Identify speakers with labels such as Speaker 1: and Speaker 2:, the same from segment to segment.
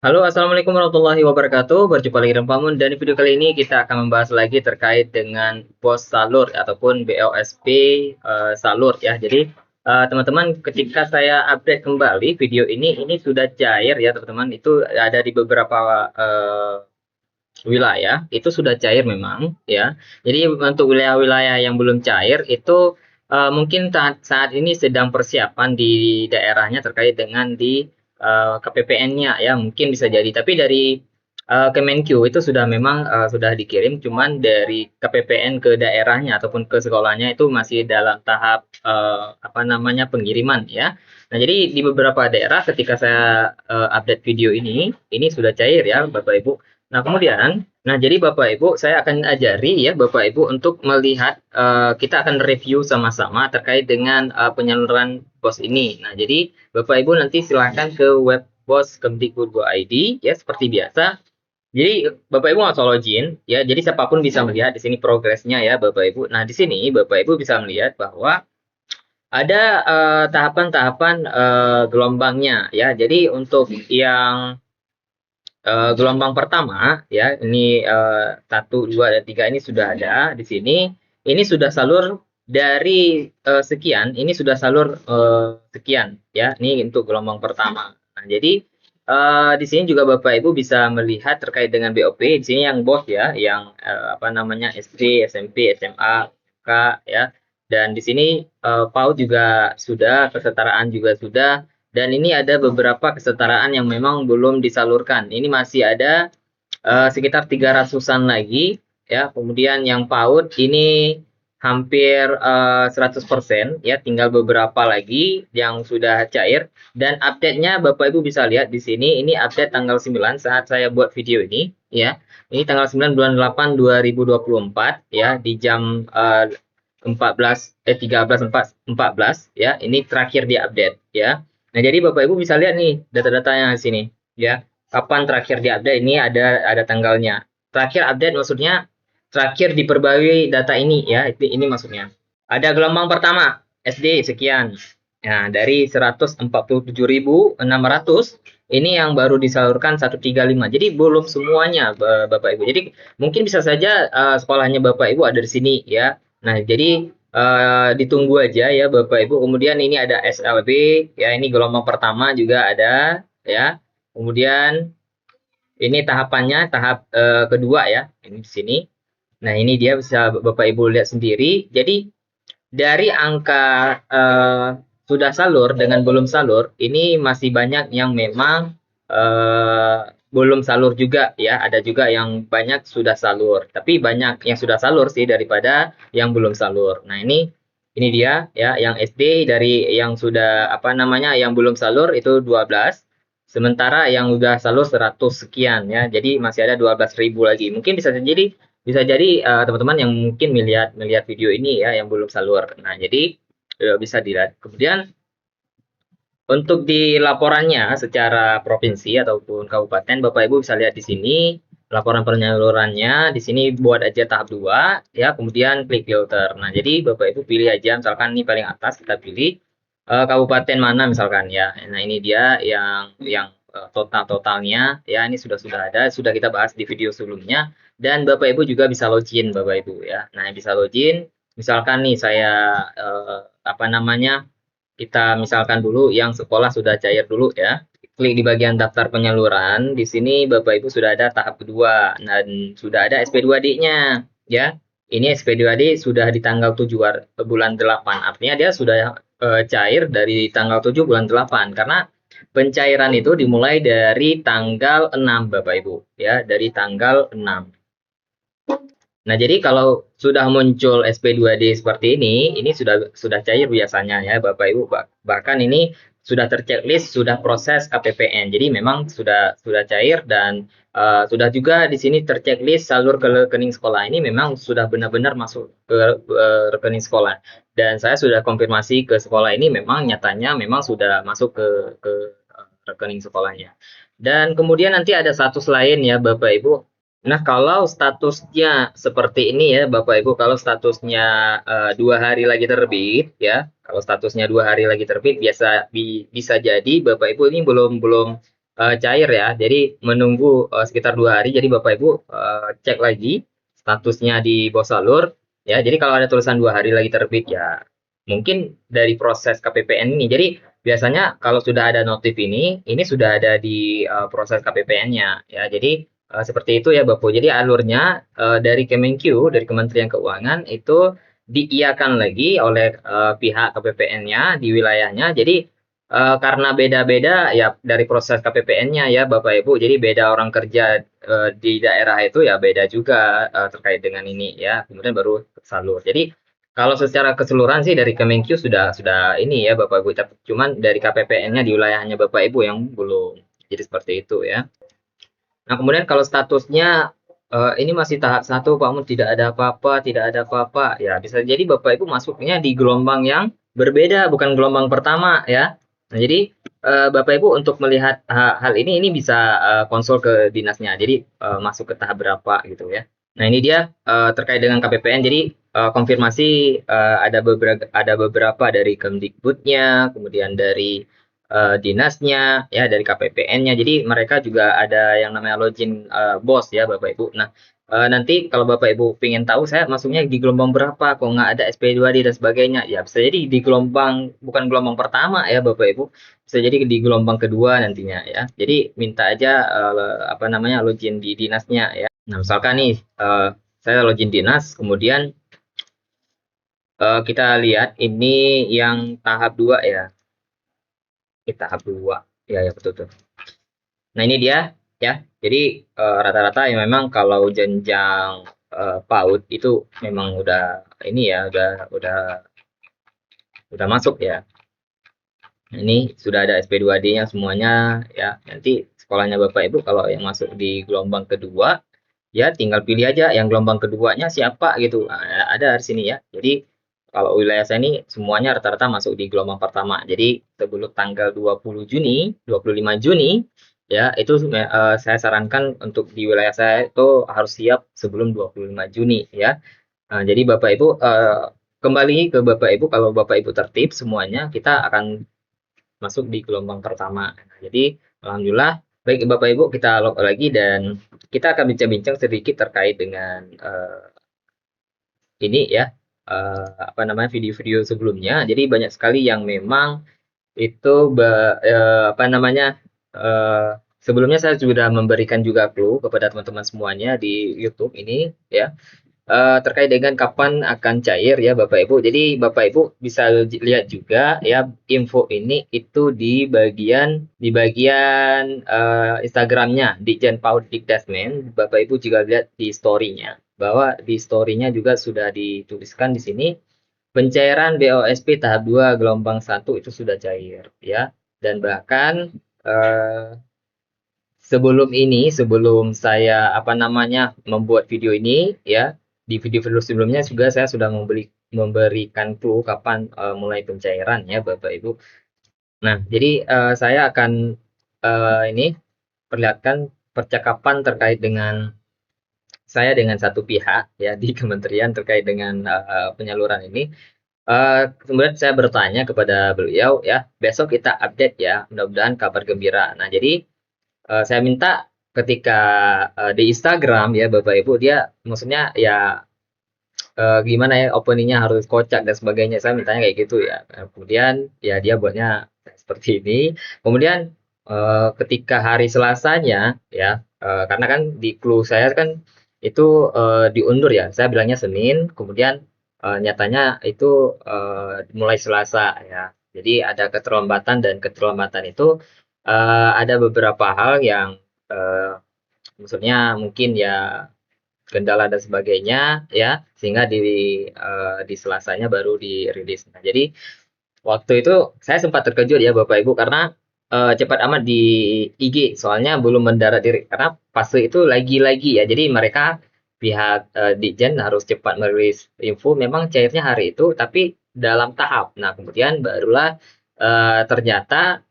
Speaker 1: Halo, assalamualaikum warahmatullahi wabarakatuh. Berjumpa lagi dengan Pamun dan di video kali ini kita akan membahas lagi terkait dengan BOS Salur ataupun BOSP Salur ya. Jadi teman-teman, ketika saya update kembali video ini sudah cair ya teman-teman. Itu ada di beberapa wilayah itu sudah cair memang ya. Jadi untuk wilayah-wilayah yang belum cair itu mungkin saat ini sedang persiapan di daerahnya terkait dengan di KPPN-nya ya, mungkin bisa jadi. Tapi dari Kemenkyu itu sudah memang sudah dikirim, cuman dari KPPN ke daerahnya ataupun ke sekolahnya itu masih dalam tahap apa namanya pengiriman ya. Nah, jadi di beberapa daerah ketika saya update video ini sudah cair ya Bapak Ibu. Nah, kemudian, nah jadi Bapak Ibu, saya akan ajari ya Bapak Ibu untuk melihat, kita akan review sama-sama terkait dengan penyaluran BOS ini. Nah, jadi Bapak Ibu nanti silahkan ke web BOS Kemdikbud.go.id ya seperti biasa. Jadi Bapak Ibu langsung login ya. Jadi siapapun bisa melihat di sini progresnya ya Bapak Ibu. Nah, di sini Bapak Ibu bisa melihat bahwa ada tahapan-tahapan gelombangnya ya. Jadi untuk yang gelombang pertama ya ini 1, 2, dan 3 ini sudah ada di sini. Ini sudah salur dari sekian, ini sudah salur sekian ya. Ini untuk gelombang pertama. Nah, jadi di sini juga Bapak Ibu bisa melihat terkait dengan BOP. Di sini yang BOS ya, yang apa namanya SD, SMP, SMA, K ya. Dan di sini PAUD juga sudah, kesetaraan juga sudah, dan ini ada beberapa kesetaraan yang memang belum disalurkan. Ini masih ada sekitar 300-an lagi ya. Kemudian yang PAUD ini hampir 100% ya, tinggal beberapa lagi yang sudah cair. Dan update-nya Bapak Ibu bisa lihat di sini, ini update tanggal 9 saat saya buat video ini ya. Ini tanggal 9 bulan 8 2024 ya, di jam 13:14 ya. Ini terakhir di update ya. Nah, jadi Bapak Ibu bisa lihat nih data-datanya di sini ya. Kapan terakhir diupdate, ini ada tanggalnya. Terakhir update maksudnya terakhir diperbarui data ini ya. Ini maksudnya. Ada gelombang pertama SD sekian. Nah, dari 147.600 ini yang baru disalurkan 135. Jadi belum semuanya Bapak Ibu. Jadi mungkin bisa saja sekolahnya Bapak Ibu ada di sini ya. Nah, jadi ditunggu aja ya Bapak Ibu. Kemudian ini ada SLB ya, ini gelombang pertama juga ada ya. Kemudian ini tahapannya tahap kedua ya, ini di sini. Nah, ini dia bisa Bapak Ibu lihat sendiri. Jadi dari angka sudah salur dengan belum salur, ini masih banyak yang memang belum salur juga ya. Ada juga yang banyak sudah salur, tapi banyak yang sudah salur sih daripada yang belum salur. Nah, ini dia ya, yang SD dari yang sudah apa namanya yang belum salur itu 12, sementara yang udah salur 100 sekian ya. Jadi masih ada 12.000 lagi. Mungkin bisa jadi teman-teman yang mungkin melihat melihat video ini ya yang belum salur. Nah, jadi bisa dilihat. Kemudian untuk di laporannya secara provinsi ataupun kabupaten, Bapak Ibu bisa lihat di sini laporan penyalurannya. Di sini buat aja tahap 2 ya, kemudian klik filter. Nah, jadi Bapak Ibu pilih aja, misalkan ini paling atas kita pilih kabupaten mana misalkan ya. Nah, ini dia yang totalnya ya, ini sudah ada, sudah kita bahas di video sebelumnya. Dan Bapak Ibu juga bisa login Bapak Ibu ya. Nah, bisa login. Misalkan nih saya apa namanya, kita misalkan dulu yang sekolah sudah cair dulu ya. Klik di bagian daftar penyaluran. Di sini Bapak Ibu sudah ada tahap kedua dan sudah ada SP2D-nya ya. Ini SP2D sudah di tanggal 7 bulan 8. Artinya dia sudah cair dari tanggal 7 bulan 8 karena pencairan itu dimulai dari tanggal 6 Bapak Ibu ya, dari tanggal 6. Nah, jadi kalau sudah muncul SP2D seperti ini sudah cair biasanya ya Bapak Ibu. Bahkan ini sudah terchecklist, sudah proses KPPN. Jadi memang sudah cair dan sudah juga di sini terchecklist salur ke rekening sekolah ini memang sudah benar-benar masuk ke rekening sekolah. Dan saya sudah konfirmasi ke sekolah ini memang nyatanya memang sudah masuk ke rekening sekolahnya. Dan kemudian nanti ada status lain ya Bapak Ibu. Nah, kalau statusnya seperti ini ya, Bapak Ibu, kalau statusnya 2 hari lagi terbit, ya, kalau statusnya 2 hari lagi terbit, bisa jadi Bapak Ibu ini belum belum cair ya. Jadi menunggu sekitar 2 hari. Jadi Bapak Ibu cek lagi statusnya di bawah salur ya. Jadi kalau ada tulisan 2 hari lagi terbit ya mungkin dari proses KPPN ini. Jadi biasanya kalau sudah ada notif ini sudah ada di proses KPPN-nya ya. Jadi seperti itu ya Bapak. Jadi alurnya dari Kemenkyu, dari Kementerian Keuangan itu diiakan lagi oleh pihak KPPN-nya di wilayahnya. Jadi karena beda-beda ya dari proses KPPN-nya ya Bapak Ibu. Jadi beda orang kerja di daerah itu ya beda juga terkait dengan ini ya. Kemudian baru salur. Jadi kalau secara keseluruhan sih dari Kemenkyu sudah ini ya Bapak Ibu. Cuman dari KPPN-nya di wilayahnya Bapak Ibu yang belum. Jadi seperti itu ya. Nah, kemudian kalau statusnya ini masih tahap 1, Pak Mun, tidak ada apa-apa, tidak ada apa-apa. Ya, bisa jadi Bapak Ibu masuknya di gelombang yang berbeda, bukan gelombang pertama ya. Nah, jadi Bapak Ibu untuk melihat hal ini bisa konsul ke dinasnya. Jadi masuk ke tahap berapa gitu ya. Nah, ini dia terkait dengan KPPN. Jadi konfirmasi ada beberapa dari Kemdikbudnya, kemudian dari dinasnya ya dari KPPN-nya. Jadi mereka juga ada yang namanya login BOS ya Bapak Ibu. Nah, nanti kalau Bapak Ibu pengen tahu saya masuknya di gelombang berapa, kok nggak ada SP2D dan sebagainya, ya bisa jadi di gelombang bukan gelombang pertama ya Bapak Ibu, bisa jadi di gelombang kedua nantinya ya. Jadi minta aja apa namanya login di dinasnya ya. Nah, misalkan nih saya login dinas, kemudian kita lihat ini yang tahap 2 ya. Ini tahap 2. Ya, ya betul tuh. Nah, ini dia ya. Jadi rata-rata ya memang kalau jenjang PAUD itu memang udah ini ya, udah masuk ya. Nah, ini sudah ada SP2D-nya semuanya ya. Nanti sekolahnya Bapak Ibu kalau yang masuk di gelombang kedua ya tinggal pilih aja yang gelombang keduanya siapa gitu. Nah, ada di sini ya. Jadi kalau wilayah saya ini semuanya rata-rata masuk di gelombang pertama. Jadi sebelum tanggal 20 Juni, 25 Juni ya itu saya sarankan untuk di wilayah saya itu harus siap sebelum 25 Juni ya. Nah, jadi Bapak Ibu kembali ke Bapak Ibu, kalau Bapak Ibu tertib semuanya kita akan masuk di gelombang pertama. Nah, jadi alhamdulillah baik Bapak Ibu kita log lagi dan kita akan bincang-bincang sedikit terkait dengan ini ya apa namanya video-video sebelumnya. Jadi banyak sekali yang memang itu apa namanya sebelumnya saya sudah memberikan juga clue kepada teman-teman semuanya di YouTube ini ya terkait dengan kapan akan cair ya Bapak Ibu. Jadi Bapak Ibu bisa lihat juga ya info ini itu di bagian Instagramnya Ditjen PAUD Dikdasmen. Bapak Ibu juga lihat di story-nya bahwa di story-nya juga sudah dituliskan di sini pencairan BOSP tahap 2 gelombang 1 itu sudah cair ya. Dan bahkan eh, sebelum saya apa namanya membuat video ini ya, di video-video sebelumnya juga saya sudah memberikan clue kapan mulai pencairan ya Bapak Ibu. Nah, jadi saya akan ini perlihatkan percakapan terkait dengan saya dengan satu pihak ya di kementerian terkait dengan penyaluran ini. Kemudian saya bertanya kepada beliau ya, besok kita update ya, mudah-mudahan kabar gembira. Nah, jadi saya minta ketika di Instagram ya Bapak Ibu dia maksudnya ya gimana ya openingnya harus kocak dan sebagainya. Saya mintanya kayak gitu ya. Kemudian ya dia buatnya seperti ini. Kemudian ketika hari Selasanya ya karena kan di clue saya kan itu diundur ya. Saya bilangnya Senin, kemudian nyatanya itu mulai Selasa ya. Jadi ada keterlambatan dan keterlambatan itu ada beberapa hal yang eh, maksudnya mungkin ya kendala dan sebagainya ya sehingga di Selasanya baru dirilis. Nah, jadi waktu itu saya sempat terkejut ya Bapak Ibu karena cepat amat di IG soalnya belum mendarat diri karena fase itu lagi-lagi ya. Jadi mereka pihak Ditjen harus cepat merilis info memang cairnya hari itu tapi dalam tahap. Nah, kemudian barulah ternyata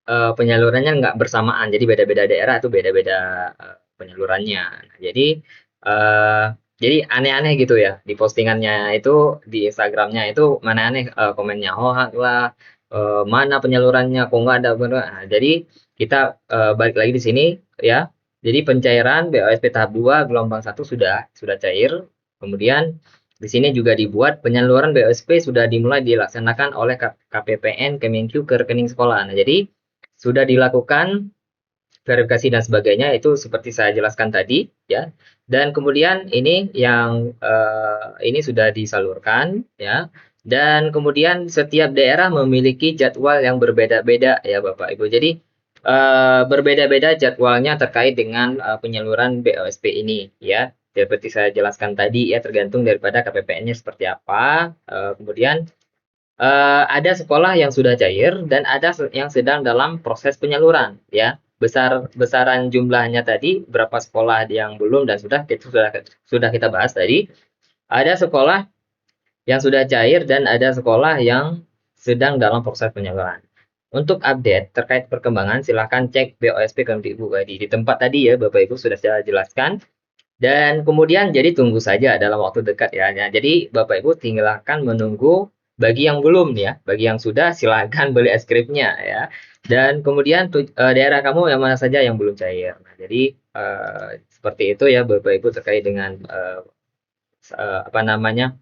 Speaker 1: penyalurannya nggak bersamaan. Jadi beda-beda daerah itu beda-beda penyalurannya. Nah, eh, jadi aneh-aneh gitu ya di postingannya itu di Instagramnya itu mana aneh komennya oh lah mana penyalurannya kok nggak ada bener. Nah, jadi kita balik lagi di sini ya. Jadi pencairan BOSP tahap 2 gelombang 1 sudah cair. Kemudian di sini juga dibuat penyaluran BOSP sudah dimulai dilaksanakan oleh KPPN Kemenkyu ke rekening sekolah. Nah, jadi sudah dilakukan verifikasi dan sebagainya itu seperti saya jelaskan tadi ya. Dan kemudian ini yang ini sudah disalurkan ya. Dan kemudian setiap daerah memiliki jadwal yang berbeda-beda ya Bapak Ibu. Jadi berbeda-beda jadwalnya terkait dengan penyaluran BOSP ini ya. Seperti saya jelaskan tadi ya, tergantung daripada KPPN-nya seperti apa. Kemudian ada sekolah yang sudah cair dan ada yang sedang dalam proses penyaluran ya. Besaran jumlahnya tadi berapa sekolah yang belum dan sudah kita bahas tadi. Ada sekolah yang sudah cair dan ada sekolah yang sedang dalam proses penyaluran. Untuk update terkait perkembangan silahkan cek BOSP Kemdikbud tadi. Di tempat tadi ya Bapak Ibu sudah saya jelaskan. Dan kemudian jadi tunggu saja dalam waktu dekat ya. Nah, jadi Bapak Ibu tinggalkan menunggu. Bagi yang belum ya, bagi yang sudah silahkan beli es krimnya ya. Dan kemudian daerah kamu yang mana saja yang belum cair. Nah, jadi seperti itu ya Bapak Ibu terkait dengan apa namanya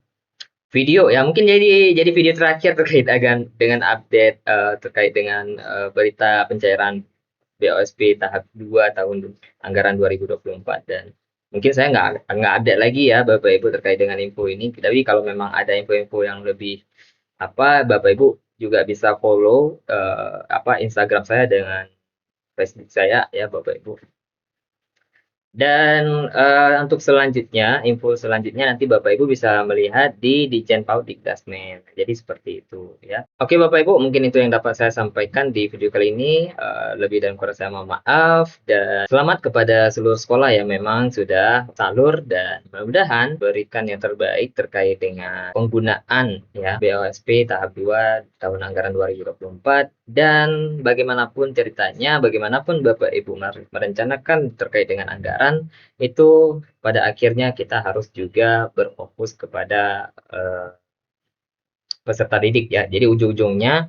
Speaker 1: video ya. Mungkin jadi video terakhir terkait dengan update terkait dengan berita pencairan BOSP tahap 2 tahun anggaran 2024 dan mungkin saya nggak update lagi ya Bapak Ibu terkait dengan info ini. Tapi kalau memang ada info-info yang lebih Bapak Ibu juga bisa follow Instagram saya dengan Facebook saya ya Bapak Ibu. Dan untuk selanjutnya, info selanjutnya nanti Bapak Ibu bisa melihat di Ditjen PAUD Dikdasmen. Jadi seperti itu ya. Oke Bapak Ibu, mungkin itu yang dapat saya sampaikan di video kali ini. Lebih dan kurang saya mohon maaf. Dan selamat kepada seluruh sekolah yang memang sudah salur dan mudah-mudahan berikan yang terbaik terkait dengan penggunaan ya BOSP tahap 2 tahun anggaran 2024. Dan bagaimanapun ceritanya, bagaimanapun Bapak Ibu merencanakan terkait dengan anggaran, itu pada akhirnya kita harus juga berfokus kepada peserta didik ya. Jadi ujung-ujungnya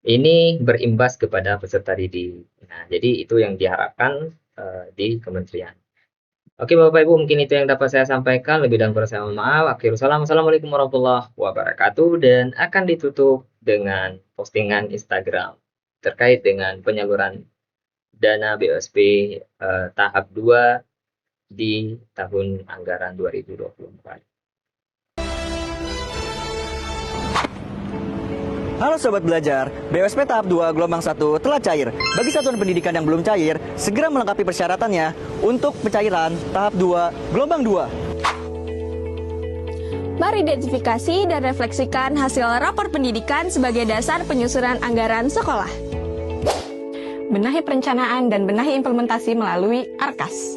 Speaker 1: ini berimbas kepada peserta didik. Nah, jadi itu yang diharapkan di kementerian. Oke Bapak Ibu, mungkin itu yang dapat saya sampaikan. Lebih dan kurang saya mohon maaf. Akhirul salam. Assalamualaikum warahmatullahi wabarakatuh. Dan akan ditutup dengan postingan Instagram terkait dengan penyaluran dana BOSP tahap 2 di tahun anggaran 2024.
Speaker 2: Halo Sobat Belajar, BOSP tahap 2 gelombang 1 telah cair. Bagi satuan pendidikan yang belum cair, segera melengkapi persyaratannya untuk pencairan tahap 2 gelombang 2.
Speaker 3: Mari identifikasi dan refleksikan hasil rapor pendidikan sebagai dasar penyusunan anggaran sekolah. Benahi perencanaan dan benahi implementasi melalui ARKAS.